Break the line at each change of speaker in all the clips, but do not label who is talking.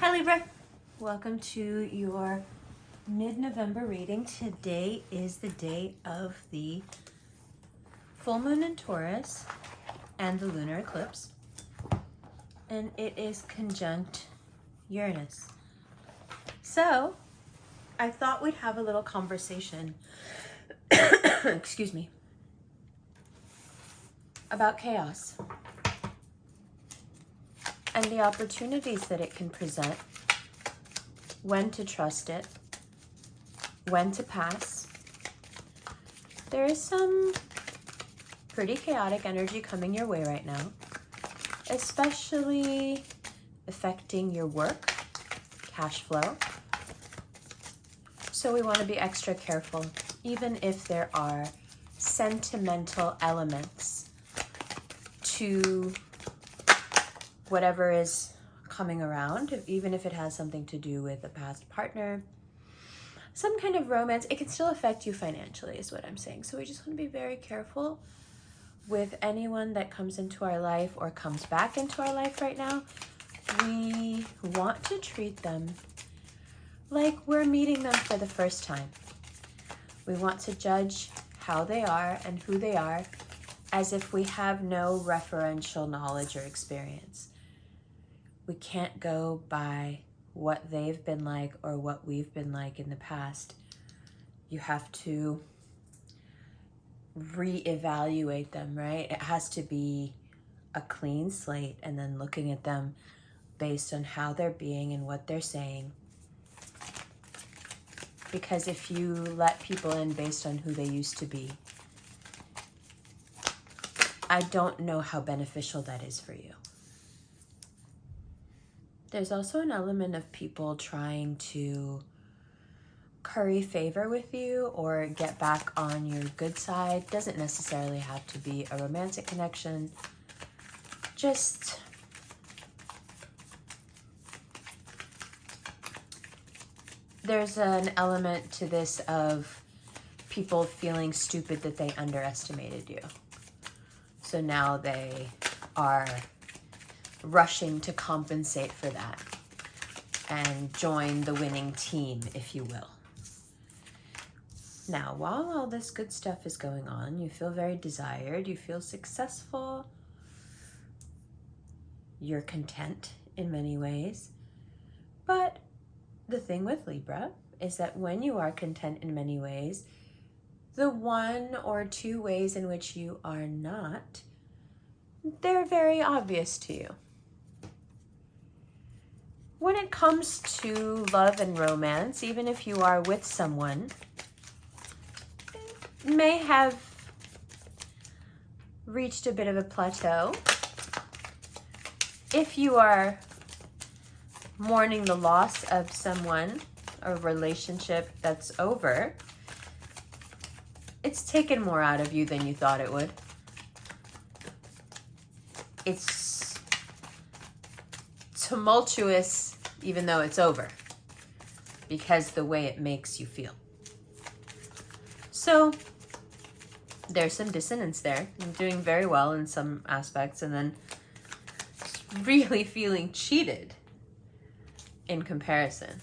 Hi Libra, welcome to your mid-November reading. Today is the day of the full moon in Taurus and the lunar eclipse, and it is conjunct Uranus. So I thought we'd have a little conversation excuse me, about chaos and the opportunities that it can present, when to trust it, when to pass. There is some pretty chaotic energy coming your way right now, especially affecting your work, cash flow. So we want to be extra careful, even if there are sentimental elements to whatever is coming around, even if it has something to do with a past partner, some kind of romance. It can still affect you financially is what I'm saying. So we just want to be very careful with anyone that comes into our life or comes back into our life right now. We want to treat them like we're meeting them for the first time. We want to judge how they are and who they are as if we have no referential knowledge or experience. We can't go by what they've been like or what we've been like in the past. You have to reevaluate them, right? It has to be a clean slate, and then looking at them based on how they're being and what they're saying. Because if you let people in based on who they used to be, I don't know how beneficial that is for you. There's also an element of people trying to curry favor with you or get back on your good side. Doesn't necessarily have to be a romantic connection. Just there's an element to this of people feeling stupid that they underestimated you. So now they are rushing to compensate for that and join the winning team, if you will. Now, while all this good stuff is going on, you feel very desired, you feel successful, you're content in many ways. But the thing with Libra is that when you are content in many ways, the one or two ways in which you are not, they're very obvious to you. When it comes to love and romance, even if you are with someone, it may have reached a bit of a plateau. If you are mourning the loss of someone, a relationship that's over, it's taken more out of you than you thought it would. It's tumultuous even though it's over, because the way it makes you feel. So there's some dissonance there. You're doing very well in some aspects and then really feeling cheated in comparison.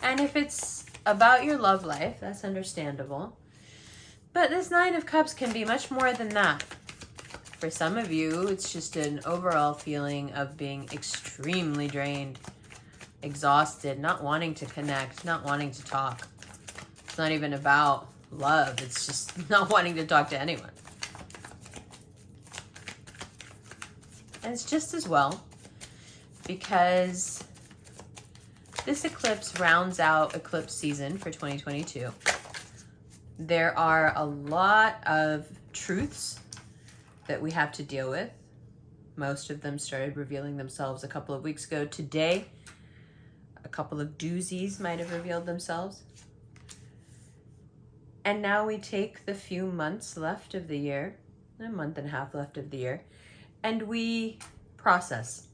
And if it's about your love life, that's understandable. But this Nine of Cups can be much more than that. For some of you, it's just an overall feeling of being extremely drained, exhausted, not wanting to connect, not wanting to talk. It's not even about love. It's just not wanting to talk to anyone. And it's just as well, because this eclipse rounds out eclipse season for 2022. There are a lot of truths that we have to deal with. Most of them started revealing themselves a couple of weeks ago. Today, a couple of doozies might have revealed themselves. And now we take the few months left of the year, a month and a half left of the year, and we process.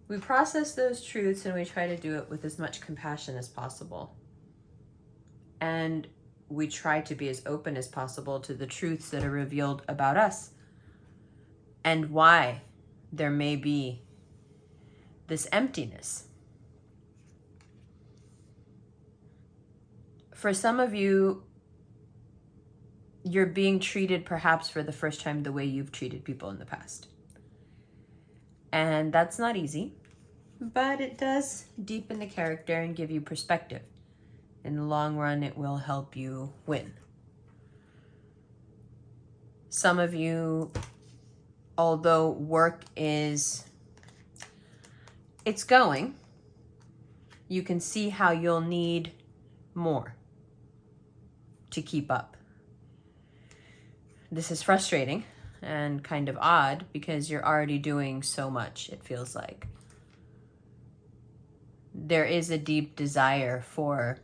We process those truths, and we try to do it with as much compassion as possible. And we try to be as open as possible to the truths that are revealed about us and why there may be this emptiness. For some of you, you're being treated perhaps for the first time the way you've treated people in the past. And that's not easy, but it does deepen the character and give you perspective. In the long run, it will help you win. Some of you, although work is, it's going, you can see how you'll need more to keep up. This is frustrating and kind of odd because you're already doing so much, it feels like. There is a deep desire for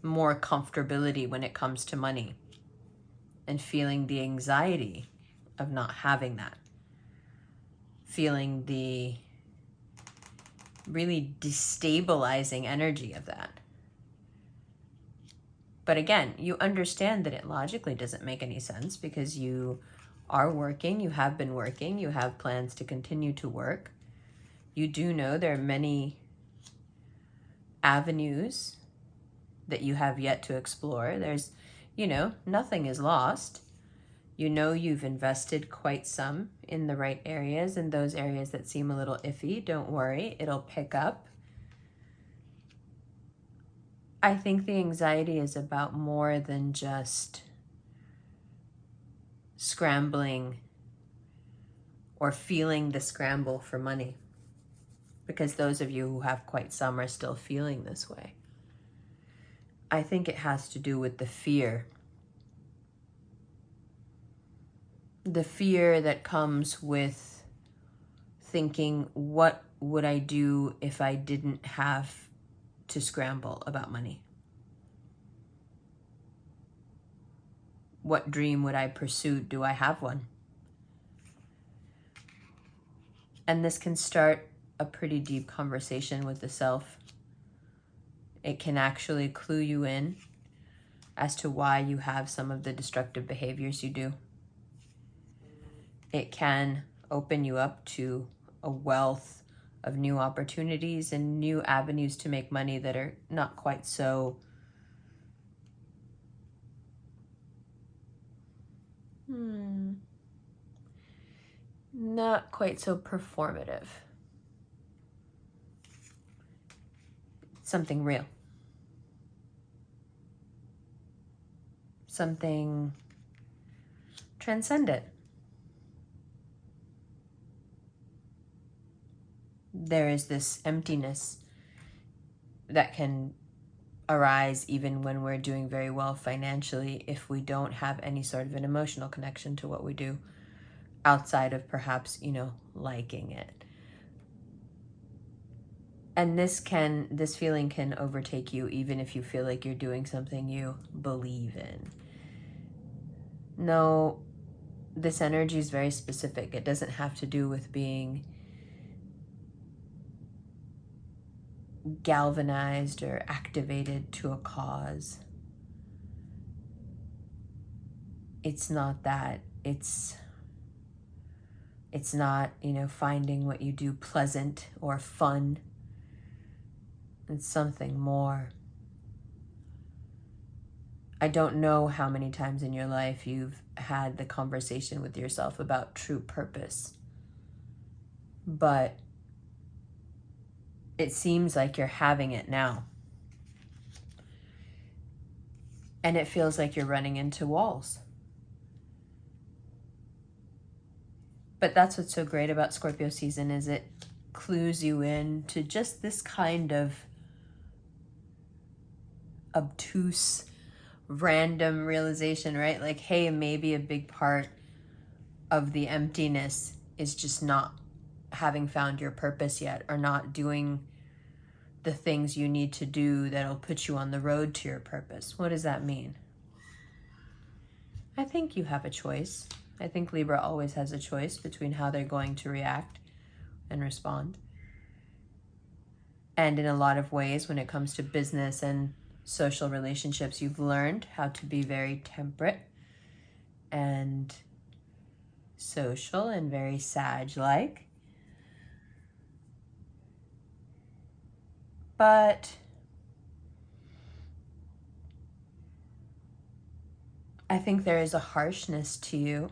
more comfortability when it comes to money and feeling the anxiety of not having that. Feeling the really destabilizing energy of that. But again, you understand that it logically doesn't make any sense because you are working, you have been working, you have plans to continue to work. You do know there are many avenues that you have yet to explore. There's, nothing is lost. You know you've invested quite some in the right areas, and those areas that seem a little iffy, don't worry, it'll pick up. I think the anxiety is about more than just scrambling or feeling the scramble for money, because those of you who have quite some are still feeling this way. I think it has to do with the fear. The fear that comes with thinking, what would I do if I didn't have to scramble about money? What dream would I pursue? Do I have one? And this can start a pretty deep conversation with the self. It can actually clue you in as to why you have some of the destructive behaviors you do. It can open you up to a wealth of new opportunities and new avenues to make money that are not quite so performative. Something real. Something transcendent. There is this emptiness that can arise even when we're doing very well financially if we don't have any sort of an emotional connection to what we do outside of perhaps, liking it. And this feeling can overtake you even if you feel like you're doing something you believe in. No, this energy is very specific. It doesn't have to do with being galvanized or activated to a cause. It's not that. It's not, finding what you do pleasant or fun. It's something more. I don't know how many times in your life you've had the conversation with yourself about true purpose, but it seems like you're having it now. And it feels like you're running into walls. But that's what's so great about Scorpio season, is it clues you in to just this kind of obtuse, random realization, right? Like, hey, maybe a big part of the emptiness is just not having found your purpose yet, or not doing the things you need to do that'll put you on the road to your purpose. What does that mean? I think you have a choice. I think Libra always has a choice between how they're going to react and respond. And in a lot of ways, when it comes to business and social relationships, you've learned how to be very temperate and social and very Sag-like. But I think there is a harshness to you,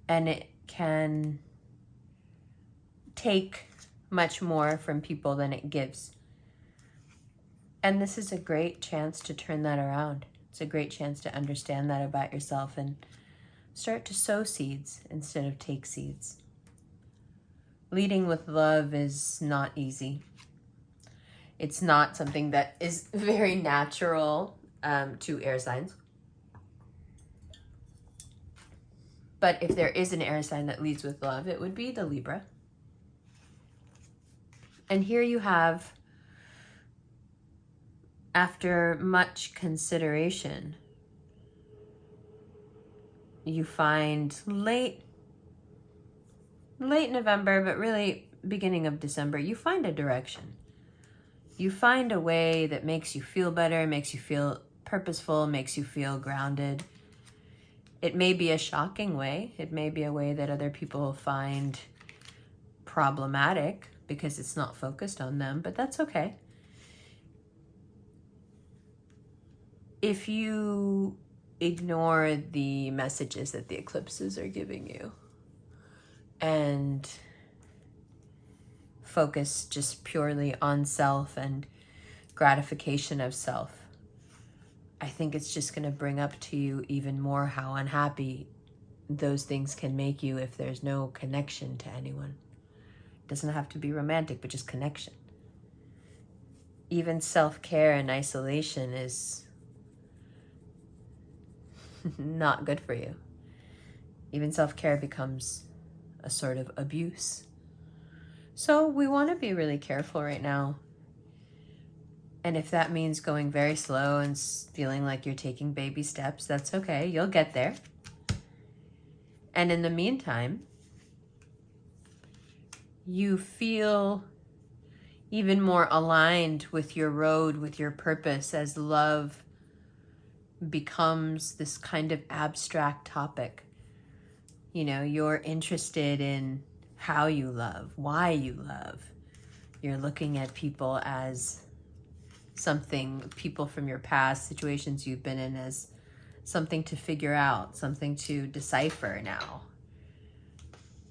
and it can take much more from people than it gives. And this is a great chance to turn that around. It's a great chance to understand that about yourself and start to sow seeds instead of take seeds. Leading with love is not easy. It's not something that is very natural to air signs. But if there is an air sign that leads with love, it would be the Libra. And here you have, after much consideration, you find late November, but really beginning of December, you find a direction. You find a way that makes you feel better, makes you feel purposeful, makes you feel grounded. It may be a shocking way. It may be a way that other people find problematic because it's not focused on them, but that's okay. If you ignore the messages that the eclipses are giving you and focus just purely on self and gratification of self, I think it's just going to bring up to you even more how unhappy those things can make you if there's no connection to anyone. It doesn't have to be romantic, but just connection. Even self-care and isolation is not good for you. Even self-care becomes a sort of abuse. So we want to be really careful right now. And if that means going very slow and feeling like you're taking baby steps, that's okay. You'll get there. And in the meantime, you feel even more aligned with your road, with your purpose, as love becomes this kind of abstract topic. You know, you're interested in how you love, why you love. You're looking at people as something, people from your past, situations you've been in, as something to figure out, something to decipher now.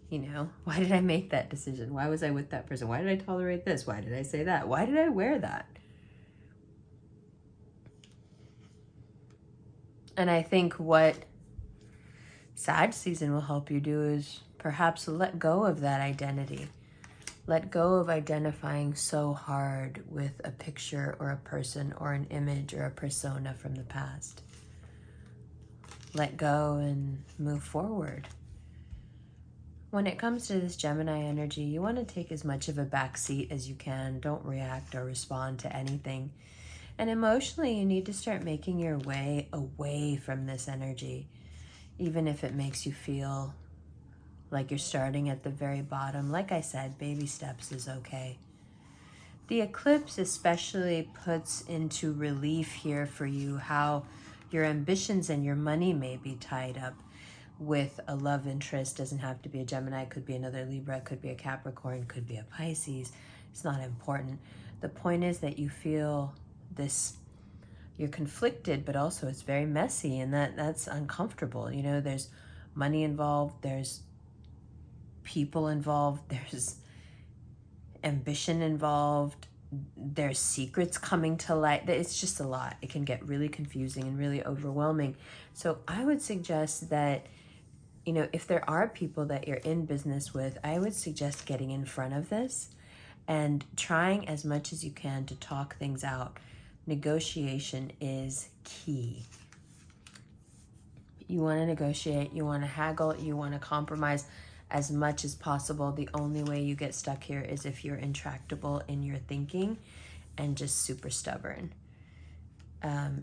You know, why did I make that decision? Why was I with that person? Why did I tolerate this? Why did I say that? Why did I wear that? And I think what Sag season will help you do is perhaps let go of that identity. Let go of identifying so hard with a picture or a person or an image or a persona from the past. Let go and move forward. When it comes to this Gemini energy, you want to take as much of a back seat as you can. Don't react or respond to anything. And emotionally, you need to start making your way away from this energy, even if it makes you feel like you're starting at the very bottom. Like I said, baby steps is okay. The eclipse especially puts into relief here for you how your ambitions and your money may be tied up with a love interest. Doesn't have to be a Gemini, could be another Libra, could be a Capricorn, could be a Pisces. It's not important. The point is that you feel this, you're conflicted, but also it's very messy, and that's uncomfortable. You know, there's money involved, there's people involved, there's ambition involved, there's secrets coming to light. It's just a lot. It can get really confusing and really overwhelming. So I would suggest that, you know, if there are people that you're in business with, I would suggest getting in front of this and trying as much as you can to talk things out. Negotiation is key. You want to negotiate, you want to haggle, you want to compromise as much as possible. The only way you get stuck here is if you're intractable in your thinking and just super stubborn.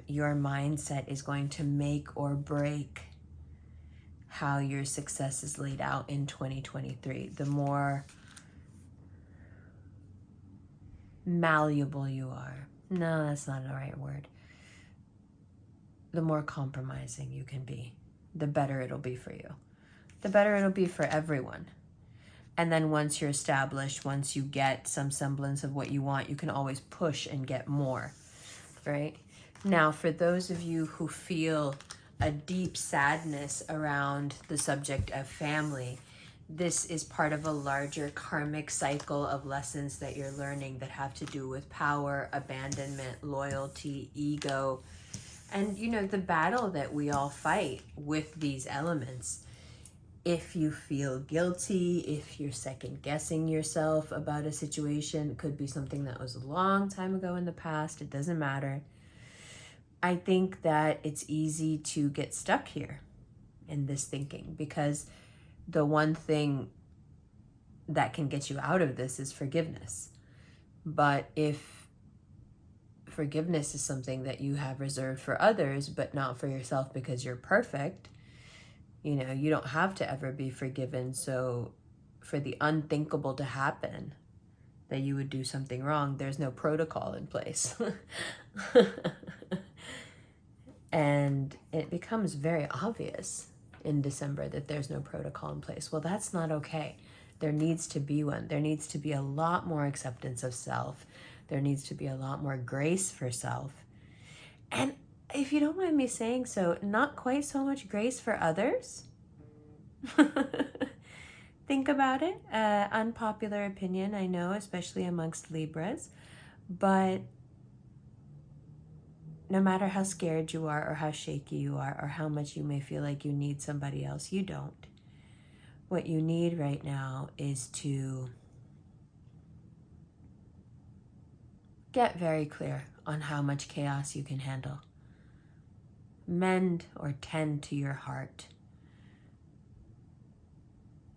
Your mindset is going to make or break how your success is laid out in 2023. The more malleable you are, no, that's not the right word. The more compromising you can be, the better it'll be for you. The better it'll be for everyone. And then once you're established, once you get some semblance of what you want, you can always push and get more, right? Now, for those of you who feel a deep sadness around the subject of family, this is part of a larger karmic cycle of lessons that you're learning that have to do with power, abandonment, loyalty, ego, and, you know, the battle that we all fight with these elements. If you feel guilty, if you're second guessing yourself about a situation, it could be something that was a long time ago in the past, it doesn't matter. I think that it's easy to get stuck here in this thinking, because the one thing that can get you out of this is forgiveness. But if forgiveness is something that you have reserved for others, but not for yourself because you're perfect, you know, you don't have to ever be forgiven. So for the unthinkable to happen, that you would do something wrong, there's no protocol in place. And it becomes very obvious in December that there's no protocol in place. Well, that's not okay. There needs to be one. There needs to be a lot more acceptance of self. There needs to be a lot more grace for self. And if you don't mind me saying so, not quite so much grace for others. Think about it. Unpopular opinion, I know, especially amongst Libras. But no matter how scared you are or how shaky you are or how much you may feel like you need somebody else, you don't. What you need right now is to get very clear on how much chaos you can handle. Mend or tend to your heart.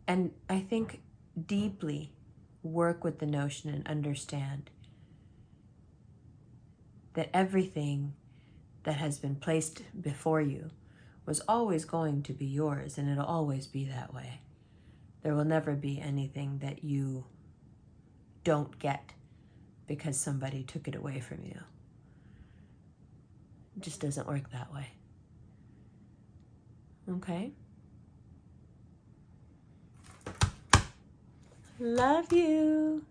And I think deeply work with the notion and understand that everything that has been placed before you was always going to be yours, and it'll always be that way. There will never be anything that you don't get because somebody took it away from you. It just doesn't work that way. Okay? Love you.